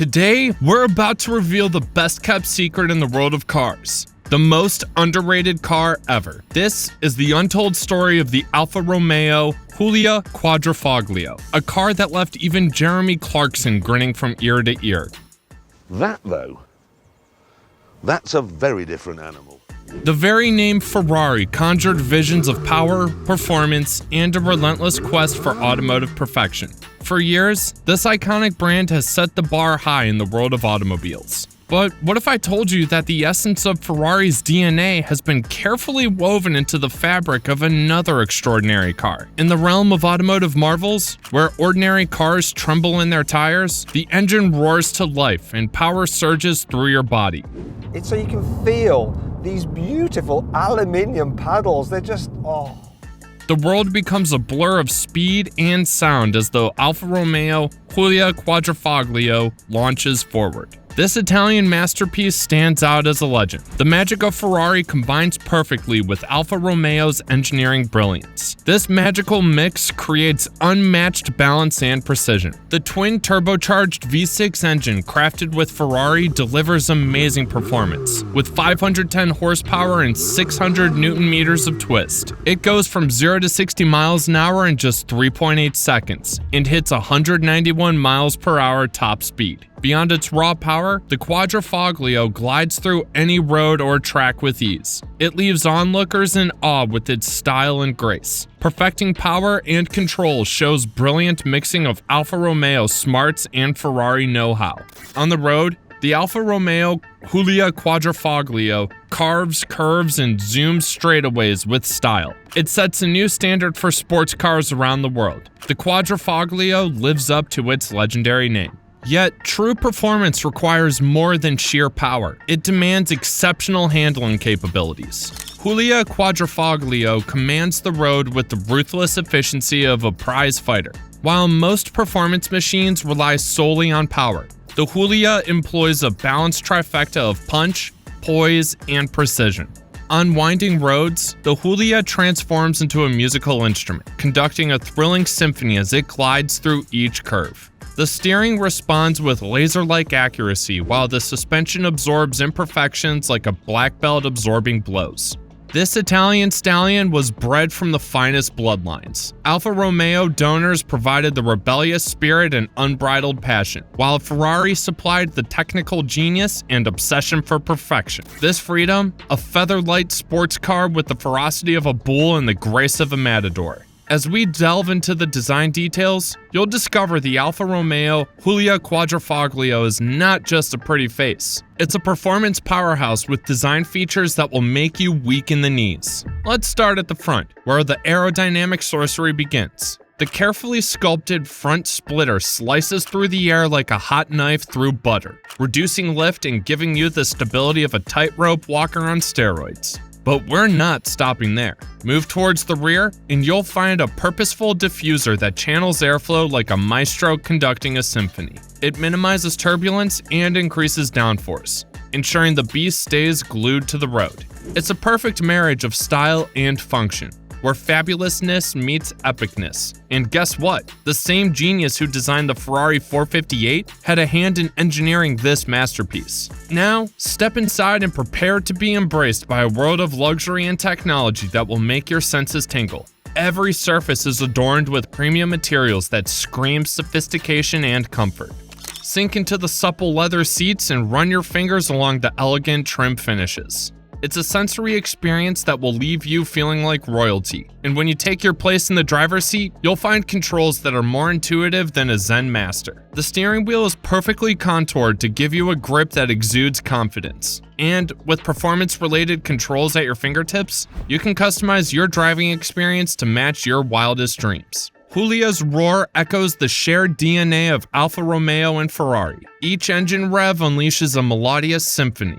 Today, we're about to reveal the best-kept secret in the world of cars. The most underrated car ever. This is the untold story of the Alfa Romeo Julia Quadrifoglio, a car that left even Jeremy Clarkson grinning from ear to ear. That, though, that's a very different animal. The very name Ferrari conjured visions of power, performance, and a relentless quest for automotive perfection. For years, this iconic brand has set the bar high in the world of automobiles. But what if I told you that the essence of Ferrari's DNA has been carefully woven into the fabric of another extraordinary car? In the realm of automotive marvels, where ordinary cars tremble in their tires, the engine roars to life and power surges through your body. It's so you can feel these beautiful aluminium paddles. They're just, oh. The world becomes a blur of speed and sound as the Alfa Romeo Julia Quadrifoglio launches forward. This Italian masterpiece stands out as a legend. The magic of Ferrari combines perfectly with Alfa Romeo's engineering brilliance. This magical mix creates unmatched balance and precision. The twin turbocharged V6 engine crafted with Ferrari delivers amazing performance. With 510 horsepower and 600 Newton meters of twist, it goes from 0 to 60 miles an hour in just 3.8 seconds and hits 191 miles per hour top speed. Beyond its raw power, the Quadrifoglio glides through any road or track with ease. It leaves onlookers in awe with its style and grace. Perfecting power and control shows brilliant mixing of Alfa Romeo smarts and Ferrari know-how. On the road, the Alfa Romeo Julia Quadrifoglio carves, curves, and zooms straightaways with style. It sets a new standard for sports cars around the world. The Quadrifoglio lives up to its legendary name. Yet, true performance requires more than sheer power. It demands exceptional handling capabilities. Julia Quadrifoglio commands the road with the ruthless efficiency of a prize fighter. While most performance machines rely solely on power, the Julia employs a balanced trifecta of punch, poise, and precision. On winding roads, the Julia transforms into a musical instrument, conducting a thrilling symphony as it glides through each curve. The steering responds with laser-like accuracy, while the suspension absorbs imperfections like a black belt absorbing blows. This Italian stallion was bred from the finest bloodlines. Alfa Romeo donors provided the rebellious spirit and unbridled passion, while Ferrari supplied the technical genius and obsession for perfection. This freedom, a feather-light sports car with the ferocity of a bull and the grace of a matador. As we delve into the design details, you'll discover the Alfa Romeo Julia Quadrifoglio is not just a pretty face. It's a performance powerhouse with design features that will make you weak in the knees. Let's start at the front, where the aerodynamic sorcery begins. The carefully sculpted front splitter slices through the air like a hot knife through butter, reducing lift and giving you the stability of a tightrope walker on steroids. But we're not stopping there. Move towards the rear, and you'll find a purposeful diffuser that channels airflow like a maestro conducting a symphony. It minimizes turbulence and increases downforce, ensuring the beast stays glued to the road. It's a perfect marriage of style and function, where fabulousness meets epicness. And guess what? The same genius who designed the Ferrari 458 had a hand in engineering this masterpiece. Now, step inside and prepare to be embraced by a world of luxury and technology that will make your senses tingle. Every surface is adorned with premium materials that scream sophistication and comfort. Sink into the supple leather seats and run your fingers along the elegant trim finishes. It's a sensory experience that will leave you feeling like royalty. And when you take your place in the driver's seat, you'll find controls that are more intuitive than a Zen master. The steering wheel is perfectly contoured to give you a grip that exudes confidence. And with performance-related controls at your fingertips, you can customize your driving experience to match your wildest dreams. Julia's roar echoes the shared DNA of Alfa Romeo and Ferrari. Each engine rev unleashes a melodious symphony,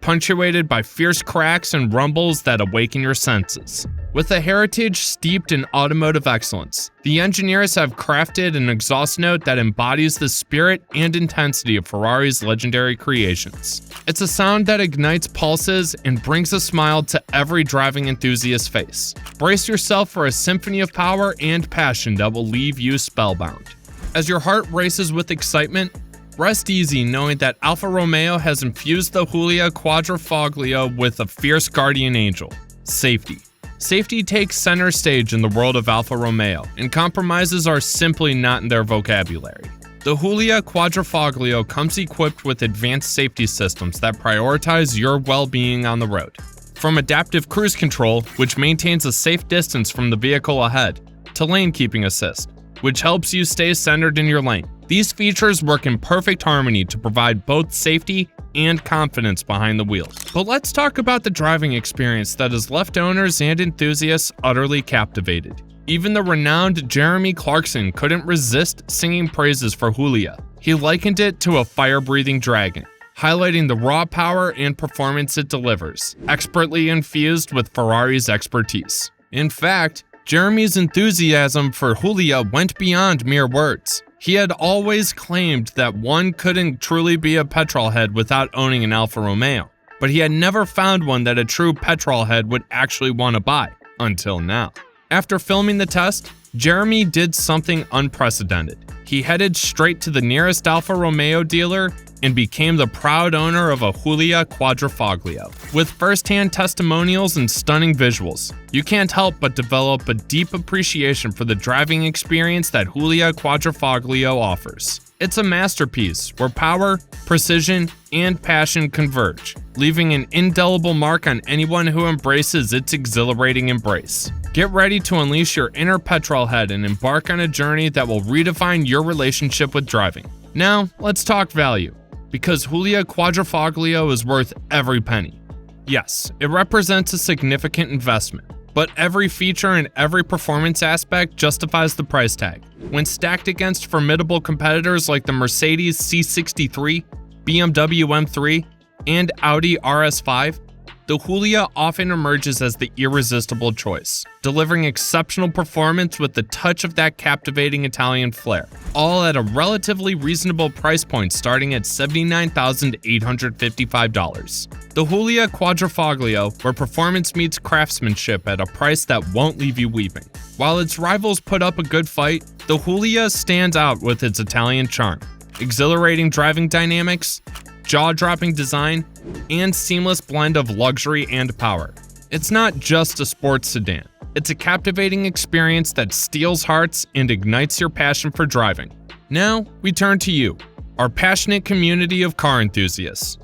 punctuated by fierce cracks and rumbles that awaken your senses. With a heritage steeped in automotive excellence, the engineers have crafted an exhaust note that embodies the spirit and intensity of Ferrari's legendary creations. It's a sound that ignites pulses and brings a smile to every driving enthusiast's face. Brace yourself for a symphony of power and passion that will leave you spellbound. As your heart races with excitement, Rest easy knowing that Alfa Romeo has infused the Julia Quadrifoglio with a fierce guardian angel: safety. Safety takes center stage in the world of Alfa Romeo, and compromises are simply not in their vocabulary. The Julia Quadrifoglio comes equipped with advanced safety systems that prioritize your well-being on the road. From adaptive cruise control, which maintains a safe distance from the vehicle ahead, to lane keeping assist, which helps you stay centered in your lane. These features work in perfect harmony to provide both safety and confidence behind the wheel. But let's talk about the driving experience that has left owners and enthusiasts utterly captivated. Even the renowned Jeremy Clarkson couldn't resist singing praises for Julia. He likened it to a fire-breathing dragon, highlighting the raw power and performance it delivers, expertly infused with Ferrari's expertise. In fact, Jeremy's enthusiasm for Julia went beyond mere words. He had always claimed that one couldn't truly be a petrolhead without owning an Alfa Romeo, but he had never found one that a true petrolhead would actually want to buy, until now. After filming the test, Jeremy did something unprecedented. He headed straight to the nearest Alfa Romeo dealer and became the proud owner of a Julia Quadrifoglio. With first-hand testimonials and stunning visuals, you can't help but develop a deep appreciation for the driving experience that Julia Quadrifoglio offers. It's a masterpiece where power, precision, and passion converge, leaving an indelible mark on anyone who embraces its exhilarating embrace. Get ready to unleash your inner petrolhead and embark on a journey that will redefine your relationship with driving. Now, let's talk value, because Julia Quadrifoglio is worth every penny. Yes, it represents a significant investment, but every feature and every performance aspect justifies the price tag. When stacked against formidable competitors like the Mercedes C63, BMW M3, and Audi RS5, the Julia often emerges as the irresistible choice, delivering exceptional performance with the touch of that captivating Italian flair, all at a relatively reasonable price point starting at $79,855. The Julia Quadrifoglio, where performance meets craftsmanship at a price that won't leave you weeping. While its rivals put up a good fight, the Julia stands out with its Italian charm, exhilarating driving dynamics, jaw-dropping design, and seamless blend of luxury and power. It's not just a sports sedan. It's a captivating experience that steals hearts and ignites your passion for driving. Now, we turn to you, our passionate community of car enthusiasts.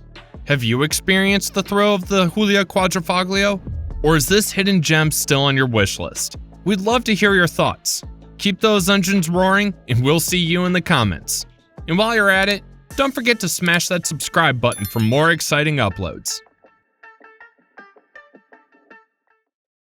Have you experienced the thrill of the Julia Quadrifoglio? Or is this hidden gem still on your wish list? We'd love to hear your thoughts. Keep those engines roaring, and we'll see you in the comments. And while you're at it, don't forget to smash that subscribe button for more exciting uploads.